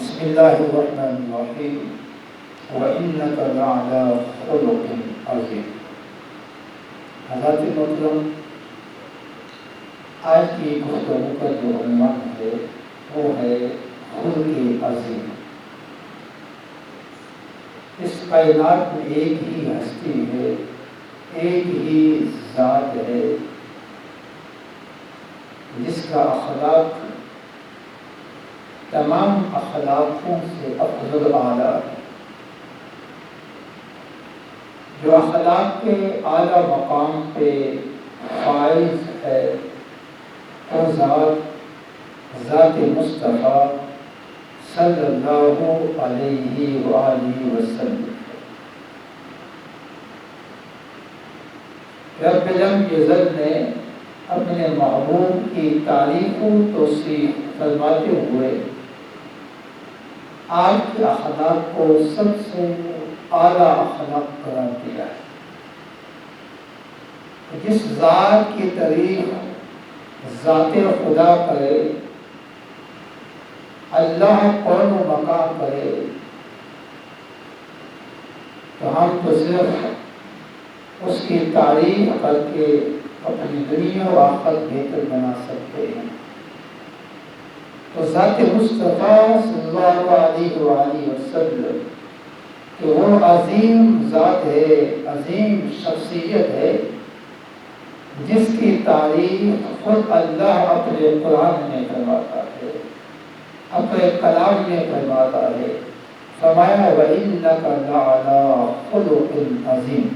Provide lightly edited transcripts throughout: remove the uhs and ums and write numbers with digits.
بسم اللہ الرحمن الرحیم وَإِنَّكَ لَعَلَىٰ خُلُقٍ عَظِيمٍ۔ حضرات محترم، آج کی گفتگو کا جو عنوان ہے وہ ہے خلق عظیم۔ اس کائنات میں ایک ہی ہستی ہے، ایک ہی ذات ہے جس کا اخلاق تمام اخلاقوں سے افضل اعلیٰ ہے، جو اخلاق کے اعلیٰ مقام پہ فائز ہے وہ ذات مصطفیٰ صلی اللہ علیہ وآلہ وسلم رب لم یزل نے اپنے محبوب کی تعریف و توصیف فرماتے ہوئے آج کے اخلاق کو سب سے اعلیٰ اخلاق قرار دیا ہے۔ جس ذات کی تعریف ذات خدا کرے، اللہ کون و مقام کرے، تو ہم تو صرف اس کی تعریف کر کے اپنی دنیا و آخرت بہتر بنا سکتے ہیں۔ تو ذات مصطفیٰ صلی اللہ علیہ وآلہ وسلم کہ وہ عظیم ذات ہے، عظیم شخصیت ہے، جس کی تعریف خود اللہ اپنے قرآن میں فرماتا ہے، اپنے کلام میں فرماتا ہے۔ فرمایا وَإِنَّكَ لَعَلَىٰ خُلُقٍ عَظِيمٍ۔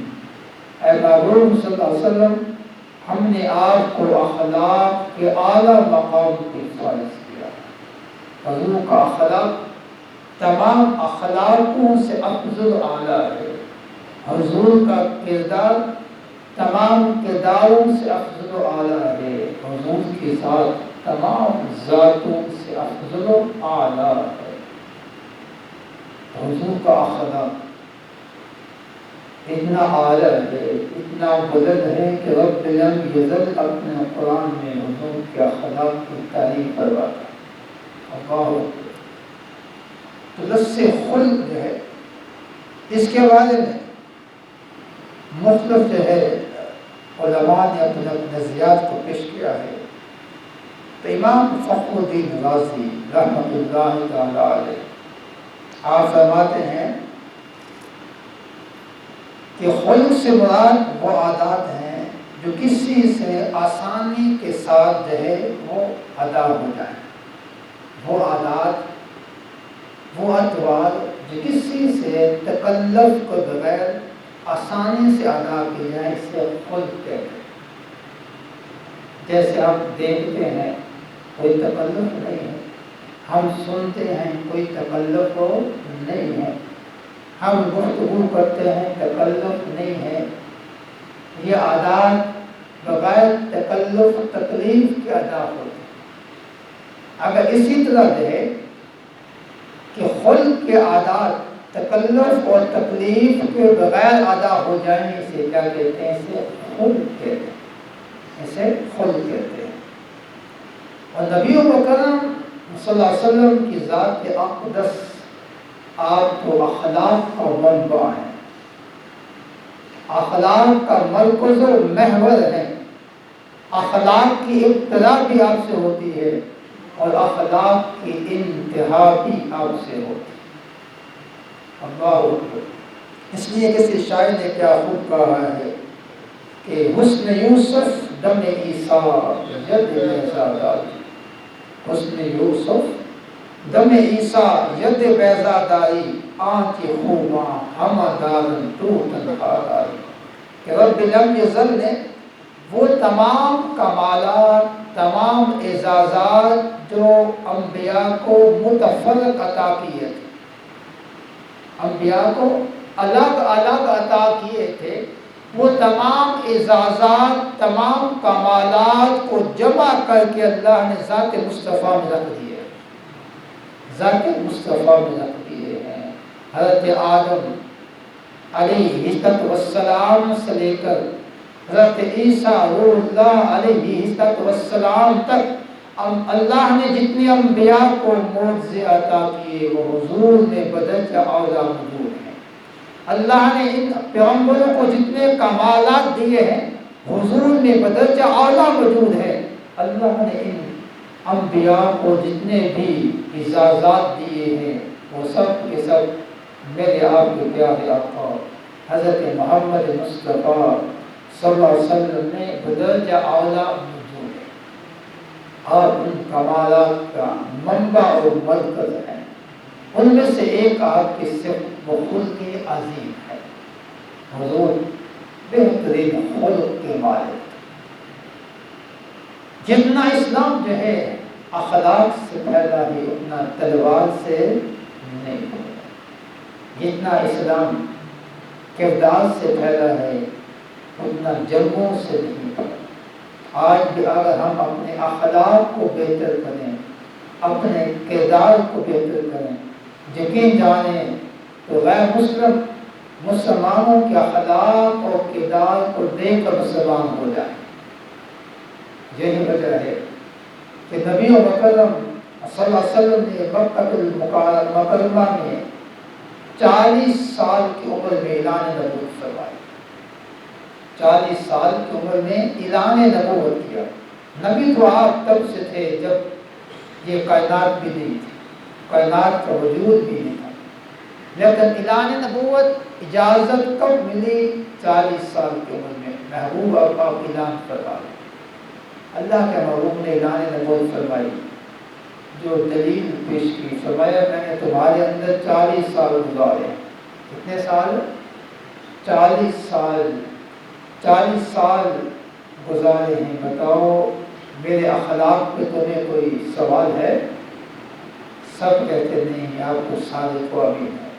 اے محبوب صلی اللہ علیہ وسلم، ہم نے آپ کو اخلاق کے اعلیٰ مقام کی فائز کیا۔ حضور کا اخلاق تمام اخلاقوں سے افضل اعلیٰ ہے۔ حضور کا کردار تمام کرداروں سے افضل و اعلیٰ ہے۔ حضور کے ساتھ تمام ذاتوں سے افضل و اعلیٰ ہے۔ حضور کا اخلاق اتنا اعلیٰ ہے، اتنا بلند ہے کہ رب لم یزل اپنے قرآن میں حضور کے اخلاق کی تعریف فرماتا ہے۔ تو لفظ خلق جو ہے اس کے بارے میں مختلف جو ہے علماء نے اپنے نظریات کو پیش کیا ہے۔ تو امام فخر الدین رازی رحمۃ اللہ تعالی علیہ آپ فرماتے ہیں کہ خلق سے مراد وہ عادات ہیں جو کسی سے آسانی کے ساتھ جو ہے وہ ادا ہو جائیں، وہ عادات، وہ اطوار جو کسی سے تکلف کو بغیر آسانی سے ادا کی جائے، اس سے خلق کہتے ہیں۔ جیسے آپ دیکھتے ہیں کوئی تکلف نہیں ہے، ہم سنتے ہیں کوئی تکلف نہیں ہے، ہم گفتگو کرتے ہیں تکلف نہیں ہے، یہ عادات بغیر تکلف تکلیف کے ادا ہوتے ہیں۔ اگر اسی طرح ہے کہ خلق کے عادات تکلف اور تکلیف کے بغیر ادا ہو جائیں، اسے کیا کہتے ہیں؟ اسے خلق کہتے ہیں، اسے خلق کہتے ہیں۔ اور نبی مکرم صلی اللہ علیہ وسلم کی ذات اقدس آپ تو اخلاق کا منبع ہے، اخلاق کا مرکز و محور ہے، اخلاق کی ابتدا بھی آپ سے ہوتی ہے اور اخلاق کی انتہا بھی آپ سے ہوتی ہے۔ اللہ اکبر۔ اس لیے کسی شاعر نے کیا خوب کہا ہے کہ حسن یوسف دم عیسیٰ ید بیضاداری، حسن یوسف دم عیسیٰ ید بیضاداری، آنچ خوباں ہمدارن تو تنہاداری۔ کہ رب لم یزل نے وہ تمام کمالات، تمام اعزازات جو انبیاء کو متفرق عطا کیے تھے، انبیاء کو الگ الگ عطا کیے تھے، وہ تمام اعزازات، تمام کمالات کو جمع کر کے اللہ نے ذات مصطفیٰ میں رکھ دیے، ذات مصطفیٰ میں رکھ دیے ہیں۔ حضرت آدم علیہ السلام سے لے کر حضرت عیسیٰ روح اللہ علیہ السلام تک اللہ نے جتنے انبیاء کو معجزے عطا کیے وہ حضور نے بدرجہ اولا موجود ہیں۔ اللہ نے ان پیغمبروں کو جتنے کمالات دیے ہیں حضور نے بدرجہ اولا موجود ہے۔ اللہ نے ان انبیاء کو جتنے بھی اعزازات دیے ہیں وہ سب کے سب میرے آپ کے پیارے آقا حضرت محمد مصطفیٰ صلی اللہ علیہ وسلم نے بدرجہ اولا موجود ہے، اور ان کمالات کا منبع اور مرکز ہے۔ ان میں سے ایک آپ کی صفت وہ خلق عظیم ہے۔ حضور بہترین خلق کے مالک، جتنا اسلام جو ہے اخلاق سے پیدا ہے اتنا تلوار سے نہیں ہوتا، جتنا اسلام کردار سے پیدا ہے اتنا جنگوں سے نہیں ہوتا۔ آج بھی اگر ہم اپنے اخلاق کو بہتر کریں، اپنے کردار کو بہتر کریں، یقین جانیں تو غیر مسلمانوں کے اخلاق اور کردار کو دیکھ کر مسلمان ہو جائیں۔ یہی وجہ ہے کہ نبی مکرم صلی اللہ علیہ وسلم نے مکہ المکرمہ میں 40 سال کی عمر میں اعلان نبوت فرمایا۔ 40 سال کی عمر میں اعلان نبوت کیا۔ نبی تو آپ تب سے تھے جب یہ کائنات بھی نہیں تھی، کائنات کا وجود بھی نہیں تھا، لیکن اعلان نبوت اجازت کب ملی؟ 40 سال کی عمر میں محبوب آپ اعلان فرمایا۔ اللہ کے محبوب نے اعلان نبوت فرمائی، جو دلیل پیش کی، فرمایا میں نے تمہارے اندر 40 سال گزارے۔ کتنے سال؟ 40 سال 40 سال گزارے ہیں، بتاؤ میرے اخلاق پہ تمہیں کوئی سوال ہے؟ سب کہتے نہیں، آپ کو صادق و امین ہے۔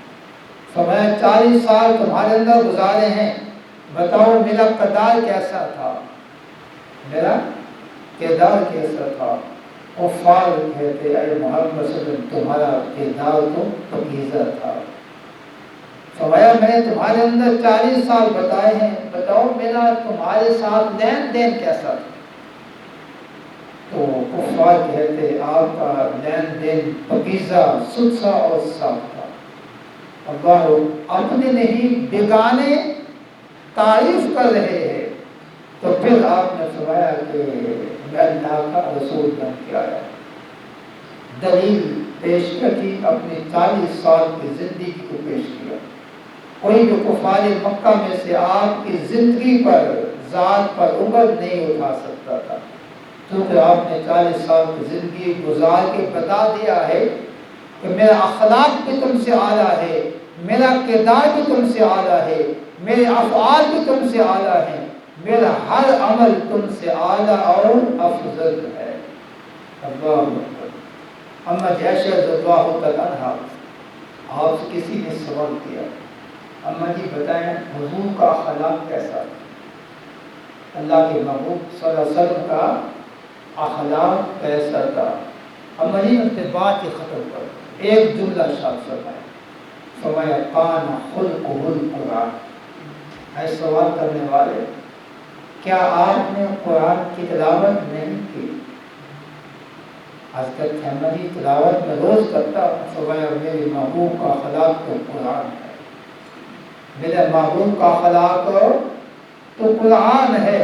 فرمایا 40 سال تمہارے اندر گزارے ہیں، بتاؤ میرا کردار کیسا تھا، میرا کردار کیسا تھا؟ کفار کہتے اے محمد صلی اللہ علیہ وسلم تمہارا کردار تو پاکیزہ تھا۔ فرمایا میں نے تمہارے اندر 40 سال بتائے ہیں، بتاؤ میرا تمہارے ساتھ لین دین کیسا تھا؟ تو کفار کہتے آپ کا لین دین پاکیزہ، ستھرا اور صاف تھا۔ اللہ اپنے نہیں بیگانے تعریف کر رہے ہیں۔ تو پھر آپ نے فرمایا کہ میں اللہ کا رسول بن کے آیا۔ دلیل پیش کی، اپنی 40 سال کی زندگی کو پیش کیا۔ کوئی بھی کفار مکہ میں سے آپ کی زندگی پر، ذات پر انگل نہیں اٹھا سکتا تھا، کیونکہ آپ نے 40 سال کی زندگی گزار کے بتا دیا ہے کہ میرا اخلاق بھی تم سے اعلیٰ ہے، میرا کردار بھی تم سے اعلیٰ ہے، میرے افعال بھی تم سے اعلیٰ ہیں، میرا ہر عمل تم سے اعلیٰ اور افضل ہے۔ اللہ اکبر۔ اما عائشہ رضی اللہ تعالیٰ عنہا، آپ سے کسی نے سوال کیا، اما جی بتائیں حضور کا اخلاق کیسا تھا؟ اللہ کے محبوب صلی اللہ علیہ وسلم کا اخلاق کیسا تھا؟ اما جی نے بات ہی ختم کر ایک جملہ ارشاد فرمایا، فرمایا کان خلقہ القرآن۔ ہے سوال کرنے والے، کیا آپ نے قرآن کی تلاوت نہیں کی؟ حضرت محمدی تلاوت میں روز کرتا ہوں۔ فرمایا میرے محبوب کا اخلاق تو قرآن ہے، میرے محبوب کا اخلاق تو قرآن ہے۔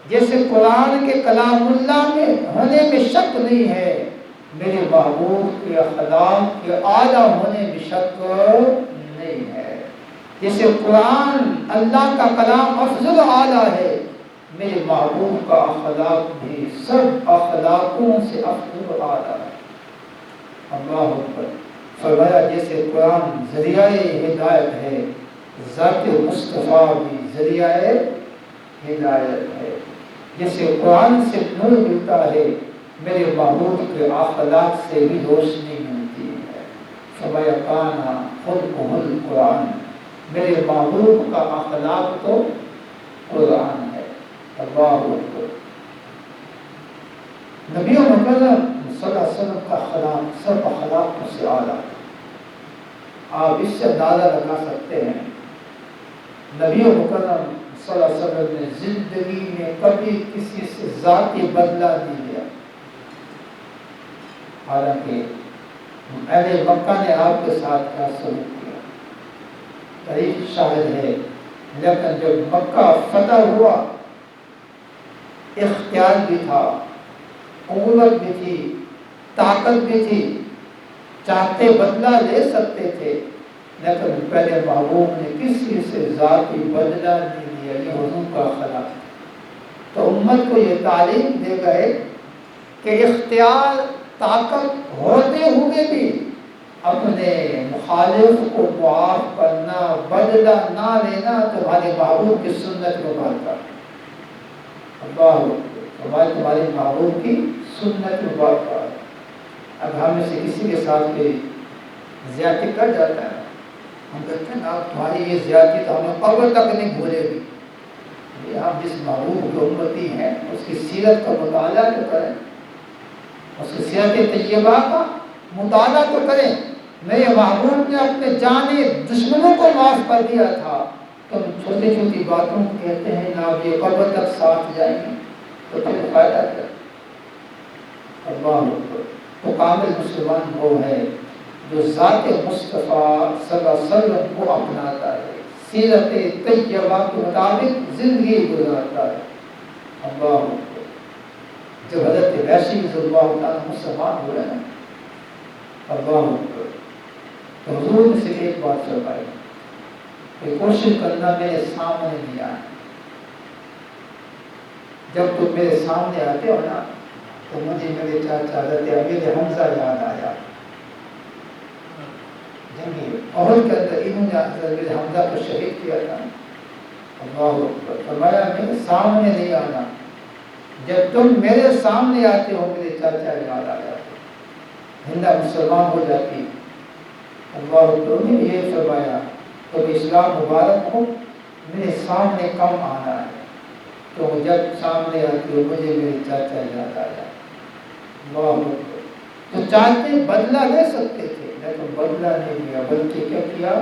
جیسے قرآن کے کلام اللہ میں ہونے میں شک نہیں ہے، میرے محبوب کے اخلاق کے اعلیٰ ہونے میں شک نہیں ہے۔ جیسے قرآن اللہ کا کلام افضل و اعلیٰ ہے، میرے محبوب کا اخلاق بھی سب اخلاقوں سے افضل و اعلیٰ ہے۔ اللہ اکبر۔ فرمایا جیسے قرآن ذریعہ ہدایت ہے، ذات مصطفیٰ بھی ذریعہ ہدایت ہے۔ جیسے قرآن سے نور ملتا ہے، میرے محبوب کے اخلاق سے بھی روشنی ملتی ہے۔ فرمایا کانا خلقہ القرآن، میرے محبوب کا اخلاق تو قرآن ہے۔ اللہ اکبر۔ نبی مکرم صلی اللہ علیہ وسلم کا اخلاق سب اخلاق سے اعلیٰ، آپ اس سے اندازہ لگا سکتے ہیں نبی مکرم صلی اللہ علیہ وسلم نے زندگی میں کبھی کسی سے ذاتی بدلہ نہیں لیا، حالانکہ اہل مکہ نے آپ کے ساتھ کیا سلوک کیا، تاریخ شاہد ہے۔ لیکن جب مکہ فتح ہوا، اختیار بھی تھا، قوت بھی تھی، طاقت بھی تھی، چاہتے بدلہ لے سکتے تھے، لیکن پہلے محبوب نے کسی سے ذاتی بدلہ نہیں لیا۔ یہ حضور کا اخلاق ہے۔ تو امت کو یہ تعلیم دے گئے کہ اختیار طاقت ہوتے ہوئے بھی اپنے مخالف کو معاف کرنا، بدلہ نہ لینا تمہارے محبوب کی سنت کو بات کرنا۔ تمہارے محبوب کی سنت کو بات کرنا۔ اب ہم میں سے کسی کے ساتھ کوئی زیادتی کر جاتا ہے، ہم کہتے ہیں آپ تمہاری یہ زیادتی تو ہمیں قبر تک نہیں بھولے گی۔ آپ جس محبوب کی امتی ہیں اس کی سیرت کا مطالعہ تو کریں، اس کی سیرت طیبہ کا مطالعہ تو کریں۔ میرے محبوب نے اپنے جانی دشمنوں کو معاف کر دیا تھا، تم چھوٹی چھوٹی باتوں کو کہتے ہیں نا اب یہ قبر تک ساتھ جائیں گے، تو پھر فائدہ کیا؟ اللہ تو کامل مسلمان وہ ہے جو ذات مصطفیٰ صلی اللہ علیہ وسلم کو اپناتا ہے، سیرت طیبہ کے مطابق زندگی گزارتا ہے۔ اللہ جب حضرت ویشی رضی اللہ تعالیٰ مسلمان ہوئے ہیں، اللہ تو حضور نے سے ایک بات فرمائی کہ کوشش کرنا میرے سامنے نہیں آئے۔ جب تم میرے سامنے آتے ہو نا تو مجھے میرے چاچا حضرت امیر حمزہ یاد آیا۔ جنگی احد کے اندر انہوں نے حضرت حمزہ کو شہید کیا تھا۔ اللہ اکبر، فرمایا میرے سامنے نہیں آنا، جب تم میرے سامنے آتے ہو میرے چاچا یاد آ جاتے، ہندہ مسلمان ہو جاتی۔ اللہ اکبر نے یہ فرمایا تو اسلام مبارک ہو، میرے سامنے کم آنا ہے، تو جب سامنے آتی ہو مجھے میرے چاچا یاد آ جاتے۔ اللہ اکبر، تو چاہتے بدلہ لے سکتے تھے لیکن بدلہ نہیں لیا، بلکہ کیا کیا؟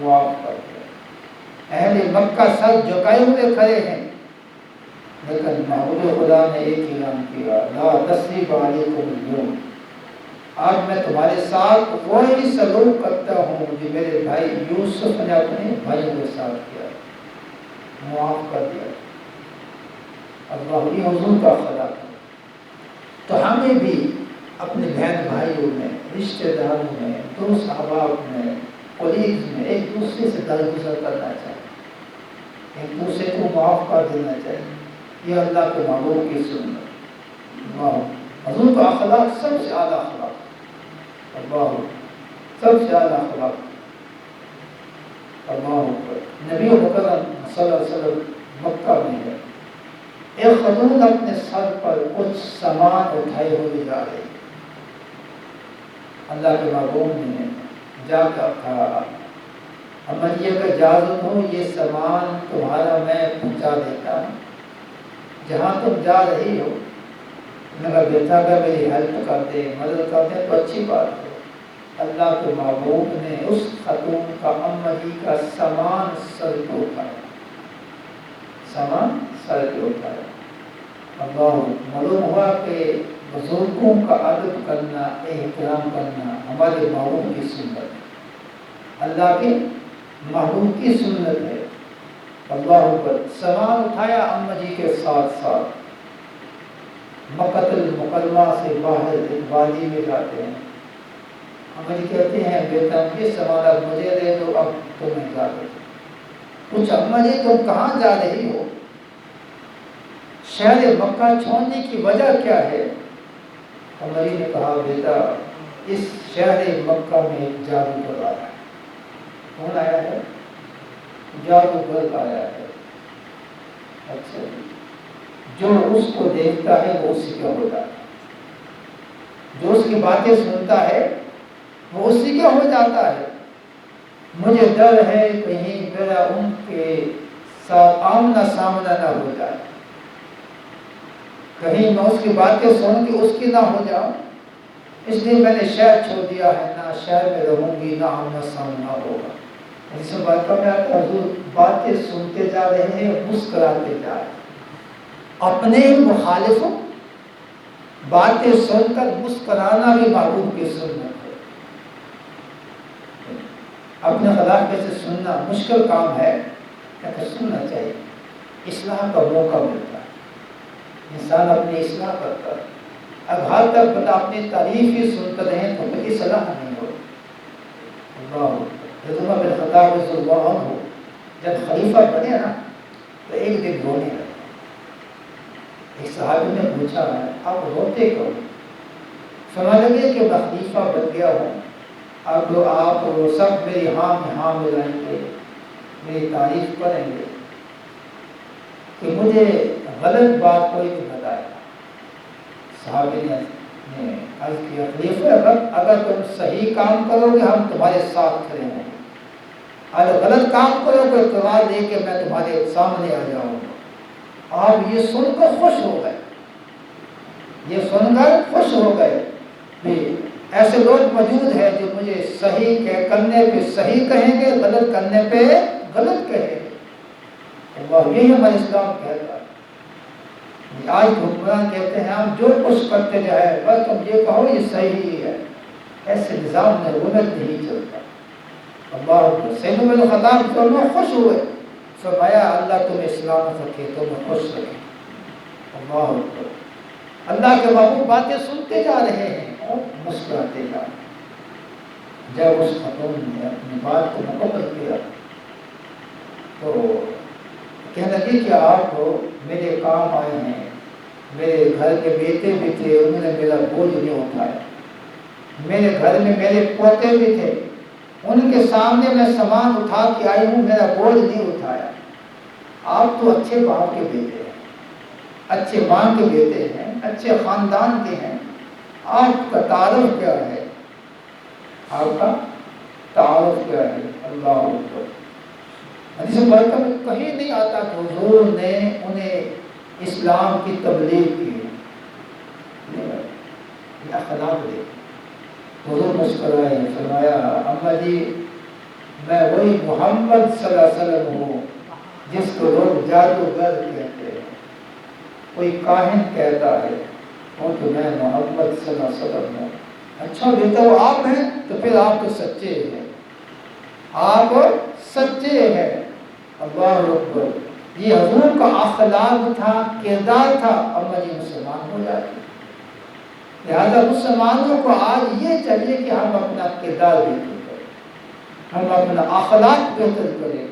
معاف کر دیا۔ اہل مکہ سر جھکائے ہوئے کھڑے ہیں، لیکن محبوب خدا نے ایک اعلان کیا، لا تثریب علیکم اليوم، آج میں تمہارے ساتھ وہی سلوک کرتا ہوں جو میرے بھائی یوسف نے اپنے بھائیوں کے ساتھ کیا، معاف کر دیا۔ اللہ یہ حضور کا اخلاق ہے۔ تو ہمیں بھی اپنے بہن بھائیوں میں، رشتہ داروں میں، دوست احباب میں، کولیگز میں ایک دوسرے سے درگزر کرنا چاہیے، ایک دوسرے کو معاف کر دینا چاہیے۔ یہ اللہ کے محبوب کی سنت، حضور کا اخلاق سب سے اعلیٰ اخلاق، اللہ سب سے اعلیٰ اخلاق۔ اللہ نبی مکرم صلی اللہ علیہ وسلم مکہ میں ہے، ایک خاتون اپنے سر پر کچھ سامان اٹھائے ہوئے جا رہی، اللہ کے محبوب نے جا کر کہا امن یہ اگر اجازت ہو یہ سامان تمہارا میں پہنچا دیتا ہوں، جہاں تم جا رہی ہو مگر بیٹا اگر میری ہیلپ کر دے، مدد کر دے تو اچھی بات ہے۔ اللہ کے محبوب نے اس خاتون کا اماں جی کا سامان سر پہ اٹھایا، سامان سر پہ اٹھایا۔ اللہ معلوم ہوا کہ بزرگوں کا ادب کرنا، احترام کرنا ہمارے محبوب کی سنت ہے، اللہ کے محبوب کی سنت ہے۔ اللہ پر سامان اٹھایا اماں جی کے ساتھ ساتھ، مکہ المکرمہ سے باہر ایک وادی میں جاتے ہیں، اماں جی کہتے ہیں بیٹا یہ سامان اب مجھے دے دو، اب تمہیں جا دو۔ کچھ اماں جی تم کہاں جا رہی ہو؟ شہر مکہ چھوڑنے کی وجہ کیا ہے؟ اماں جی نے کہا بیٹا اس شہر مکہ میں ایک جادوگر آیا ہے۔ کون آیا ہے؟ جادوگر آیا ہے۔ اچھا جو اس کو دیکھتا ہے وہ اسی کا ہو جاتا ہے، جو اس کی باتیں سنتا ہے وہ اسی کا ہو جاتا ہے۔ مجھے ڈر ہے کہیں میرا ان کے ساتھ آمنا سامنا نہ ہو جائے، کہیں میں اس کی باتیں سن کے اس کی نہ ہو جاؤں، اس لیے میں نے شہر چھوڑ دیا ہے، نہ شہر میں رہوں گی نہ آمنا سامنا ہوگا۔ اس بات کا میں حضور باتیں سنتے جا رہے ہیں، مسکراتے جا رہے ہیں، اپنے مخالفوں باتیں سن کر مسکرانا بھی محبوب کی سنت ہے۔ اپنے خلاف سے سننا مشکل کام ہے، لیکن سننا چاہیے، اصلاح کا موقع ملتا ہے، انسان اپنی اصلاح کرتا ہے۔ اب حال تک بتا اپنی تعریف ہی سنتے رہیں تو کوئی اصلاح نہیں ہو۔ اللہ عمر بن خطاب رضی اللہ عنہ جب خلیفہ بنے نا تو ایک دن رونے لگے۔ ایک صحابی نے پوچھا ہے آپ روتے کیوں؟ فرمانے لگے کہ میں خلیفہ بن گیا ہوں، اب آپ سب میری ہاں میں ہاں ملائیں گے، میری تعریف کریں گے کہ مجھے غلط بات کوئی نہیں بتائے گا۔ صحابی نے عرض کیا خلیفہ اگر تم صحیح کام کرو گے ہم تمہارے ساتھ کھڑے ہوں گے، اگر غلط کام کرو گے تلوار لے کے میں تمہارے سامنے آ جاؤں گا۔ آپ یہ سن کر خوش ہو گئے، یہ سن کر خوش ہو گئے کہ ایسے لوگ موجود ہیں جو مجھے صحیح کرنے پہ صحیح کہیں گے، غلط کرنے پہ غلط کہیں گے۔ اللہ یہی ہمارا اسلام کہتا ہے۔ آج حکمران کہتے ہیں ہم جو کچھ کرتے جائیں بس تم یہ کہو یہ صحیح ہے، ایسے نظام میں حکومت نہیں چلتا۔ اللہ سید بن خطاب دونوں خوش ہوئے، فرمایا اللہ تمہیں سلامت رکھے، تمہیں خوش رکھے۔ اللہ اکبر۔ اللہ کے محبوب باتیں سنتے جا رہے ہیں اور مسکراتے جا رہے ہیں۔ جب اس خاتون نے اپنی بات کو مکمل کیا تو کہنے لگی کہ آپ میرے کام آئے ہیں، میرے گھر کے بیٹے بھی تھے، انہوں نے میرا بوجھ نہیں اٹھایا، میرے گھر میں میرے پوتے بھی تھے، ان کے سامنے میں سامان اٹھا کے آئی ہوں، میرا بوجھ نہیں اٹھایا۔ آپ تو اچھے باپ کے بیٹے ہیں، اچھے ماں کے بیٹے ہیں، اچھے خاندان کے ہیں، آپ کا تعارف کیا ہے؟ آپ کا تعارف کیا ہے؟ اللہ اکبر۔ حدیث مبارکہ میں کہیں نہیں آتا کہ حضور نے انہیں اسلام کی تبلیغ کی، یہ اخلاق دے۔ حضور مسکرائے، فرمایا اما جی میں وہی محمد صلی اللہ علیہ وسلم ہوں جس کو لوگ جادوگر کہتے ہیں، کوئی کاہن کہتا ہے، اور تو میں محمد صلی اللہ علیہ وسلم ہوں۔ اچھا بیٹا وہ آپ ہیں تو پھر آپ تو سچے ہیں، آپ سچے ہیں۔ اللہ اکبر۔ یہ حضور کا اخلاق تھا، کردار تھا، اما جی مسلمان ہو جاتے۔ لہذا مسلمانوں کو آج یہ چاہیے کہ ہم اپنا کردار بہتر کریں، ہم اپنا اخلاق بہتر کریں،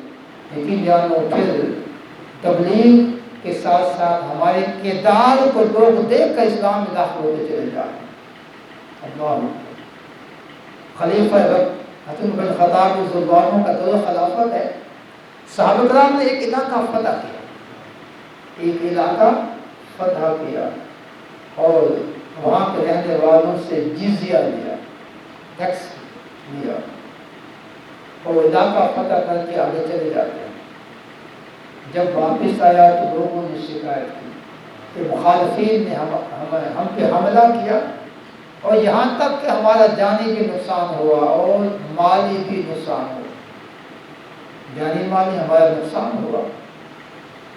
لیکن جانو پھر تبلیغ کے ساتھ ساتھ ہمارے کردار کو لوگ دیکھ کر اسلام میں داخل ہوتے چلے جائیں۔ اللہ خلیفہ حضرت بن خطاب رضی اللہ عنہ کا دور خلافت ہے، صحابہ کرام نے ایک علاقہ فتح کیا، ایک علاقہ فتح کیا اور وہاں کے رہنے والوں سے جزیہ لیا، ٹیکس لیا، اور علاقہ فتح کر کے آگے چلے جاتے ہیں۔ جب واپس آیا تو لوگوں نے شکایت کی کہ مخالفین نے ہم پہ حملہ کیا اور یہاں تک کہ ہمارا جانی بھی نقصان ہوا اور مالی بھی نقصان ہوا، جانی مالی ہمارا نقصان ہوا۔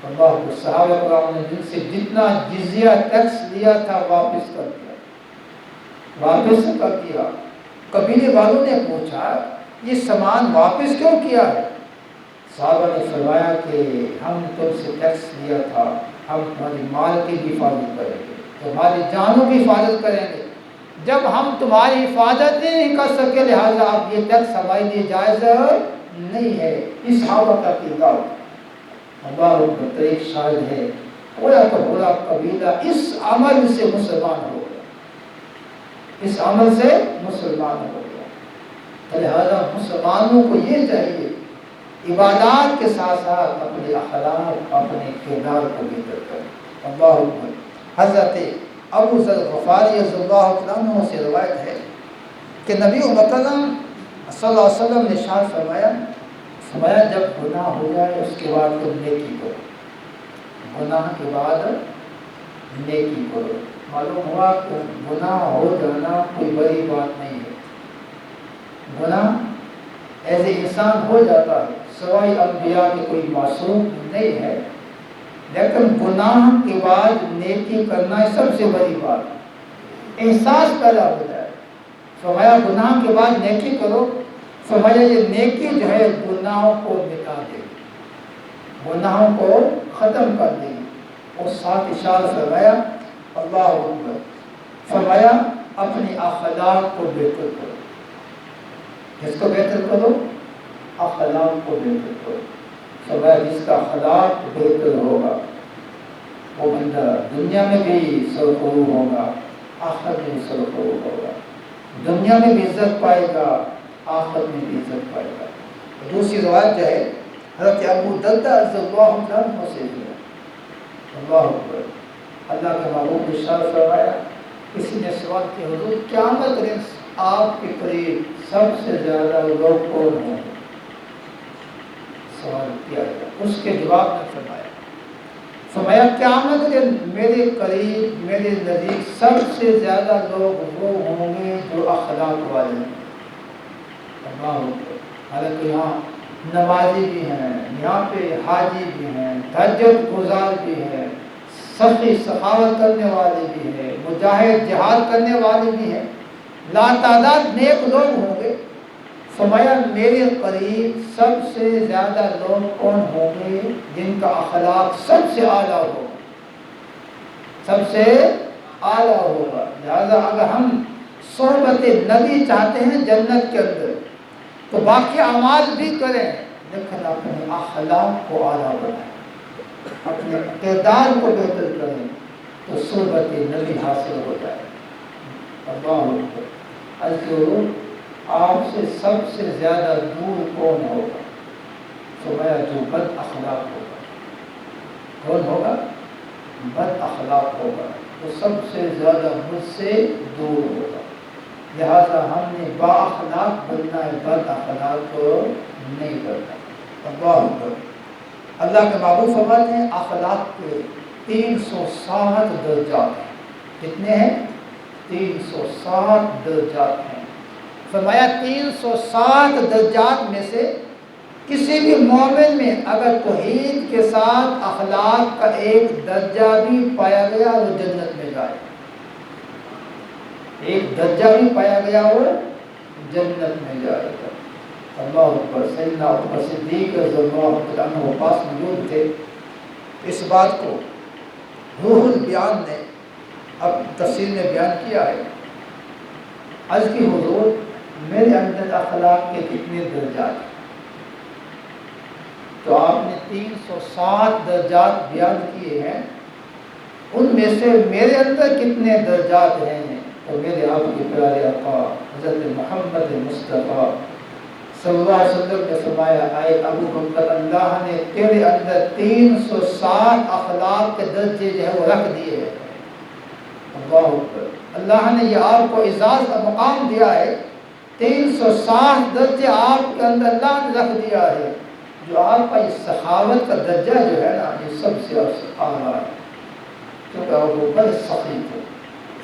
اللہ کو صحابہ کرام نے جن سے جتنا جزیہ ٹیکس لیا تھا واپس کر دیا، واپس کر دیا۔ قبیلے والوں نے پوچھا یہ سامان واپس کیوں کیا ہے؟ صحابہ نے فرمایا کہ ہم تم سے ٹیکس لیا تھا، ہم تمہاری مال کی بھی حفاظت کریں گے، تمہاری جانوں کی حفاظت کریں گے۔ جب ہم تمہاری حفاظت نہیں کر سکے لہٰذا اب یہ ٹیکس ہمارے لیے جائز نہیں ہے۔ اس صحابہ کا کردار اللہ کا طریق شاید ہے، پورا کا پورا قبیلہ اس عمل سے مسلمان ہو گیا، اس عمل سے مسلمان ہو گیا۔ لہذا مسلمانوں کو یہ چاہیے عبادات کے ساتھ ساتھ اپنے اخلاق، اپنے کردار کو بہتر کریں۔ اللہ اکبر۔ حضرت ابو ذر غفاری رضی اللہ عنہ سے روایت ہے کہ نبی مکرم صلی اللہ علیہ وسلم نے ارشاد فرمایا جب گناہ ہو جائے اس کے بعد تم نیکی کرو، گناہ کے بعد نیکی کرو۔ معلوم ہوا کہ گناہ ہو جانا کوئی بڑی بات نہیں ہے، گناہ ایسے انسان ہو جاتا ہے، سوائے انبیاء کے کوئی معصوم نہیں ہے، لیکن گناہ کے بعد نیکی کرنا سب سے بڑی بات ہے۔ احساس پیدا ہو جائے. فرمایا گناہ کے بعد نیکی کرو. فرمایا یہ نیکی جو ہے گناہوں کو مٹا دے گی, گناہوں کو ختم کر دے گی. اور ساتھ اشارہ فرمایا اللہ اکبر, فرمایا اپنی اخلاق کو بہتر کرو. کس کو بہتر کرو؟ اخلاق کو بہتر کرو. فرمایا جس کا اخلاق بہتر ہوگا وہ بندہ دنیا میں بھی سرخرو ہوگا, آخرت میں بھی سرخرو ہوگا. دنیا میں بھی عزت پائے گا, آخرت میں بھی عزت پائے گا. دوسری روایت جو ہے حضرت ابو درداء رضی اللہ عنہ سے ہے. اللہ اکبر. اللہ کے محبوب نے ارشاد فرمایا, کسی نے سوال کیا حضور قیامت کے دن آپ کے قریب سب سے زیادہ لوگ کون ہیں؟ سوال کیا گیا, اس کے جواب میں فرمایا قیامت کے دن میرے قریب میرے نزدیک سب سے زیادہ لوگ وہ ہوں گے جو اخلاق والے ہیں. اللہ اکبر. حالانکہ یہاں نمازی بھی ہیں, یہاں پہ حاجی بھی ہیں, تہجد گزار بھی ہیں, سخی سخاوت کرنے والے بھی ہیں, مجاہد جہاد کرنے والے بھی ہیں, لاتعداد نیک لوگ ہوں گے. فرمایا میرے قریب سب سے زیادہ لوگ کون ہوں گے جن کا اخلاق سب سے اعلیٰ ہوگا, سب سے اعلیٰ ہوگا. لہذا اگر ہم صحبت نبی چاہتے ہیں جنت کے اندر تو باقی اعمال بھی کریں, لیکن اپنے اخلاق کو اعلیٰ بنائیں, اپنے کردار کو بہتر کریں تو صحبت نبی حاصل ہو جائے. اللہ اکبر. آپ سے سب سے زیادہ دور کون ہوگا؟ فرمایا جو بد اخلاق ہوگا. کون ہوگا؟ بد اخلاق ہوگا, تو سب سے زیادہ مجھ سے دور ہوگا. لہذا ہم نے با اخلاق بننا ہے, بد اخلاق کو نہیں بننا. اللہ اکبر. اللہ کے محبوب فرماتے ہیں اخلاق کے 360 درجات ہیں. کتنے ہیں؟ 360 درجات ہیں. فرمایا 360 درجات میں سے کسی بھی مومن میں اگر توحید کے ساتھ اخلاق کا ایک درجہ بھی پایا گیا وہ جنت میں جائے. ایک درجہ بھی پایا گیا وہ جنت میں جائے گا. اللہ اکبر. سیدنا ابوبکر صدیق رضی اللہ عنہ پاس موجود تھے. اس بات کو روح البیان نے اب تفسیر میں بیان کیا ہے. عرض کی حضور میرے اندر اخلاق کے کتنے درجات ہیں؟ تو آپ نے 360 درجات بیان کیے ہیں, ان میں سے میرے اندر کتنے درجات ہیں؟ تو میرے آپ کے پیارے آقا حضرت محمد مصطفیٰ صلی اللہ علیہ وسلم نے فرمایا اے ابو بکر اللہ نے تیرے اندر 360 اخلاق کے درجے جو ہے وہ رکھ دیے ہیں. اللہ اکبر. اللہ نے یہ آپ کو اعزاز کا مقام دیا ہے. 360 درجے آپ کے اندر اللہ نے رکھ دیا ہے. جو آپ کا یہ سخاوت کا درجہ جو ہے نا یہ سب سے اعلیٰ ہے. کیونکہ ابو بکر سخی تھے,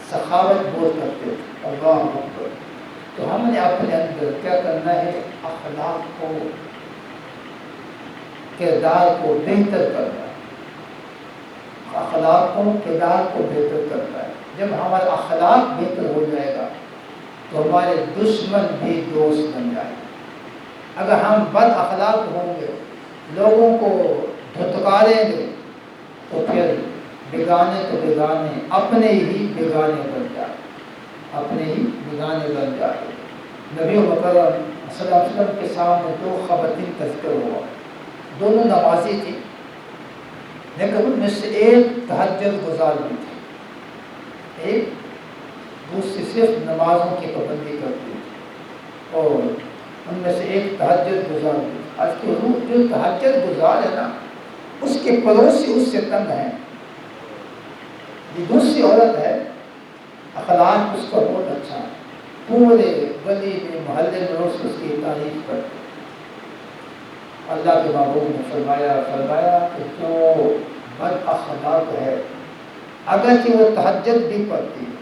سخاوت بہت کرتے تھے. اللہ اکبر. تو ہم نے اپنے اندر کیا کرنا ہے؟ اخلاق کو, کردار کو بہتر کرنا ہے. اخلاق کو, کردار کو بہتر کرنا ہے. جب ہمارا اخلاق بہتر ہو جائے گا تو ہمارے دشمن بھی دوست بن جائیں گے. اگر ہم بد اخلاق ہوں گے, لوگوں کو دھتکاریں گے, تو پھر بیگانے تو بیگانے, اپنے ہی بیگانے بن جائیں, اپنے ہی بیگانے بن جائیں. نبی مکرم صلی اللہ علیہ وسلم کے سامنے 2 خواتین تذکر ہوا. دونوں نمازی تھی, لیکن ان میں سے ایک تہجد گزار بھی تھی, ایک دوسری صرف نمازوں کی پابندی کرتی تھی, اور ان میں سے ایک تہجد گزار بھی تھی. آج کی روح جو تہجد گزار ہے نا اس کے پڑوسی اس سے تنگ ہیں. یہ دوسری عورت ہے, اخلاق اس کا بہت اچھا ہے, پورے گلی میں محلے میں اس کی تعریف کرتے. اللہ کے محبوب نے فرمایا کہ جو بد اخلاق ہے اگرچہ وہ تہجد بھی پڑھتی ہے,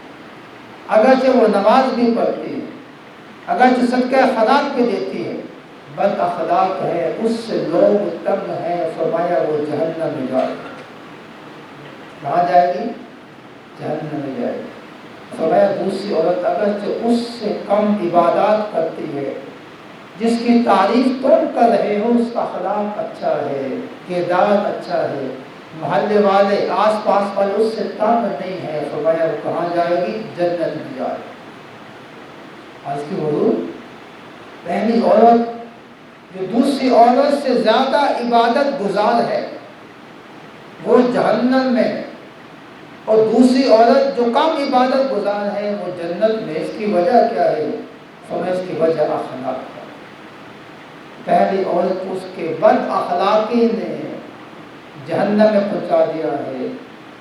اگرچہ وہ نماز بھی پڑھتی ہے, اگرچہ صدقہ خیرات بھی دیتی ہے, بد اخلاق ہے, اس سے لوگ تنگ ہیں. فرمایا وہ جہنم میں جائے گی. کہاں جائے گی؟ جہنم میں جائے گی. فرمایا دوسری عورت اگرچہ اس سے کم عبادات کرتی ہے، جس کی تعریف تم کر رہے ہو، اس کا اخلاق اچھا ہے، کردار اچھا ہے، محلے والے آس پاس والے اس سے تنگ نہیں ہے، فرمایا وہ کہاں جائے گی؟ جنت میں جائے گی۔ آج کی حضور پہلی عورت جو دوسری عورت سے زیادہ عبادت گزار ہے وہ جہنم میں، اور دوسری عورت جو کم عبادت گزار ہے وہ جنت میں۔ اس کی وجہ کیا ہے؟ فرمایا اس کی وجہ اخلاق ہے۔ پہلی عورت کو اس کے بد اخلاقی نے جہنم میں پہنچا دیا ہے،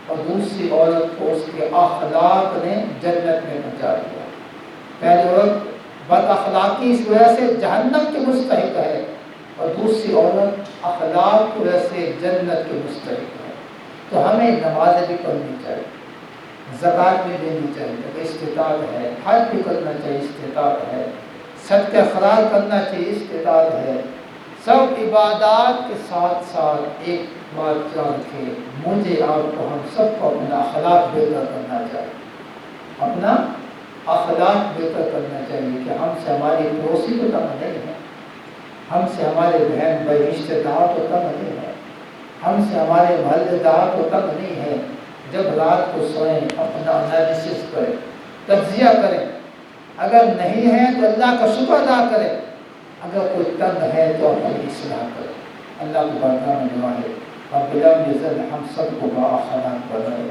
اور دوسری عورت کو اس کے اخلاق نے جنت میں پہنچا دیا۔ پہلی عورت بد اخلاقی اس وجہ سے جہنم کی مستحق ہے، اور دوسری عورت اخلاق کی وجہ سے جنت کی مستحق ہے۔ تو ہمیں نمازیں بھی پڑھنی چاہیے، زکوٰۃ بھی دینی چاہیے اگر استطاعت ہے، حج بھی کرنا چاہیے استطاعت ہے، صدقہ خیرات کرنا چاہیے استطاعت ہے۔ سب عبادات کے ساتھ ساتھ ایک بات یاد رکھے، مجھے آپ کو، ہم سب کو اپنا اخلاق بہتر کرنا چاہیے، اپنا اخلاق بہتر کرنا چاہیے کہ ہم سے ہماری پڑوسی کو تنگ نہیں ہے، ہم سے ہمارے بہن بھائی رشتے دار کو تنگ نہیں ہے، ہم سے ہمارے محلے دار کو تنگ نہیں ہے۔ جب رات کو سوئیں اپنا انالیسس کریں، تجزیہ کریں، اگر نہیں ہے تو اللہ کا شکر ادا کریں، اگر کوئی تنگ ہے تو اپنی اصلاح کریں۔ اللہ کی بارگاہ میں دعا ہے، رب العزت ہم سب کو بااخلاق بنائے،